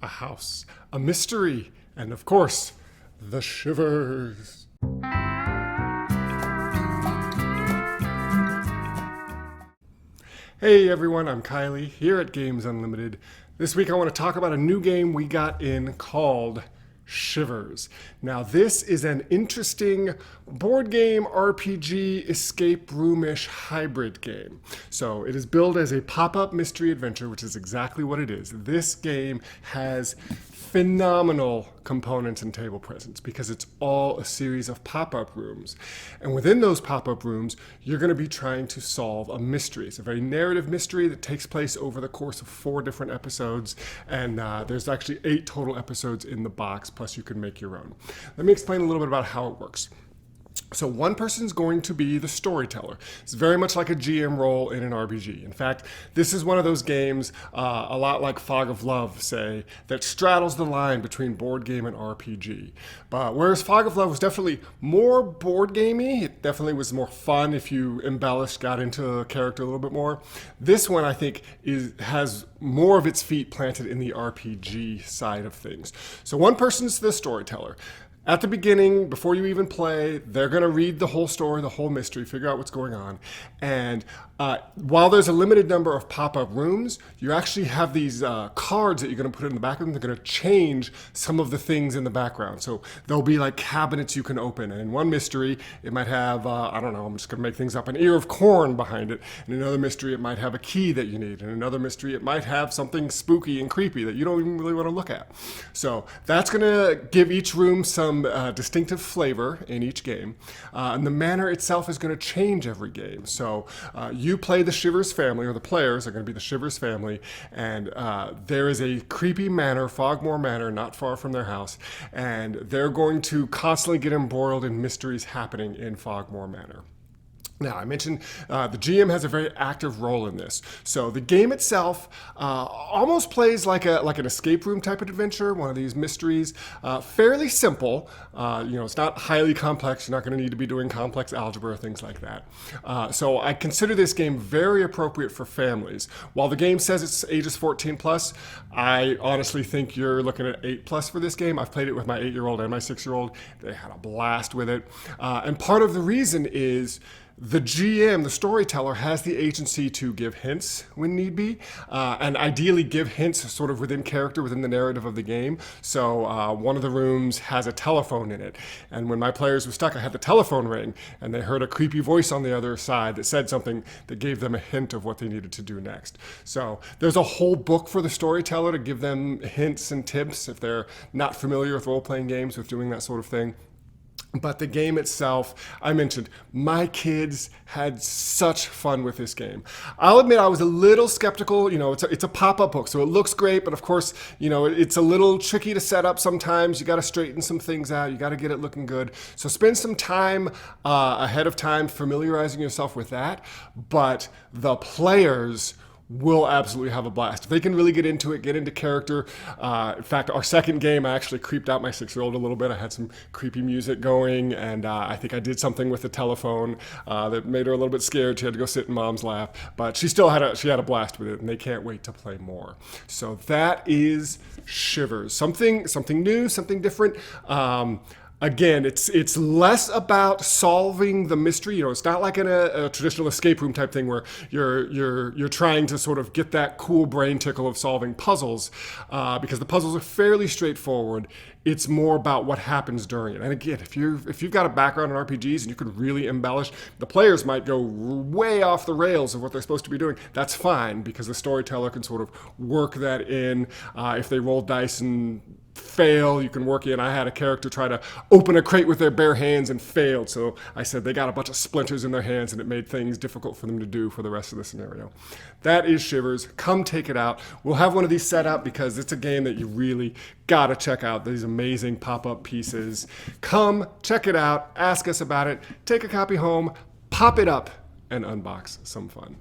a house, a mystery, and of course, the Shivers. Hey everyone, I'm Kylie here at Games Unlimited. This week I want to talk about a new game we got in called Shivers. Now this is an interesting board game RPG escape roomish hybrid game. So it is billed as a pop-up mystery adventure, which is exactly what it is. This game has phenomenal components and table presence because it's all a series of pop-up rooms. And within those pop-up rooms, you're going to be trying to solve a mystery. It's a very narrative mystery that takes place over the course of 4 different episodes. And there's actually 8 total episodes in the box, plus you can make your own. Let me explain a little bit about how it works. So one person's going to be the storyteller. It's very much like a GM role in an RPG. In fact, this is one of those games, a lot like Fog of Love, say, that straddles the line between board game and RPG. But whereas Fog of Love was definitely more board gamey, it definitely was more fun if you embellished, got into a character a little bit more. This one, I think, has more of its feet planted in the RPG side of things. So one person's the storyteller. At the beginning, before you even play, they're going to read the whole story, the whole mystery, figure out what's going on. And while there's a limited number of pop-up rooms, you actually have these cards that you're going to put in the back of them. They're going to change some of the things in the background. So there'll be like cabinets you can open. And in one mystery, it might have, I don't know, I'm just going to make things up, an ear of corn behind it. In another mystery, it might have a key that you need. In another mystery, it might have something spooky and creepy that you don't even really want to look at. So that's going to give each room some distinctive flavor in each game. And the manor itself is going to change every game. So you play the Shivers family, or the players are going to be the Shivers family, and there is a creepy manor, Fogmore Manor, not far from their house, and they're going to constantly get embroiled in mysteries happening in Fogmore Manor. Now, I mentioned the GM has a very active role in this. So the game itself almost plays like an escape room type of adventure, one of these mysteries. Fairly simple. It's not highly complex. You're not going to need to be doing complex algebra or things like that. So I consider this game very appropriate for families. While the game says it's ages 14 plus, I honestly think you're looking at 8 plus for this game. I've played it with my 8-year-old and my 6-year-old. They had a blast with it. And part of the reason is the GM, the storyteller, has the agency to give hints when need be, and ideally give hints sort of within character, within the narrative of the game. So one of the rooms has a telephone in it, and when my players were stuck, I had the telephone ring, and they heard a creepy voice on the other side that said something that gave them a hint of what they needed to do next. So there's a whole book for the storyteller to give them hints and tips if they're not familiar with role-playing games, with doing that sort of thing. But the game itself, I mentioned, my kids had such fun with this game. I'll admit I was a little skeptical. It's a pop-up book, so it looks great, but of course, it's a little tricky to set up sometimes. You got to straighten some things out. You got to get it looking good. So spend some time ahead of time familiarizing yourself with that. But the players will absolutely have a blast. If they can really get into it, get into character. In fact, our second game, I actually creeped out my 6-year-old a little bit. I had some creepy music going, and I think I did something with the telephone that made her a little bit scared. She had to go sit in mom's lap, but she still had a blast with it, and they can't wait to play more. So that is Shivers. Something new, something different. Again, it's less about solving the mystery. It's not like in a traditional escape room type thing where you're trying to sort of get that cool brain tickle of solving puzzles, because the puzzles are fairly straightforward. It's more about what happens during it. And again, if you've got a background in RPGs and you could really embellish, the players might go way off the rails of what they're supposed to be doing. That's fine, because the storyteller can sort of work that in. If they roll dice and fail, you can work in. I had a character try to open a crate with their bare hands and failed, so I said they got a bunch of splinters in their hands and it made things difficult for them to do for the rest of the scenario. That is Shivers. Come take it out. We'll have one of these set up because it's a game that you really gotta check out. These amazing pop-up pieces. Come check it out, ask us about it, take a copy home, pop it up, and unbox some fun.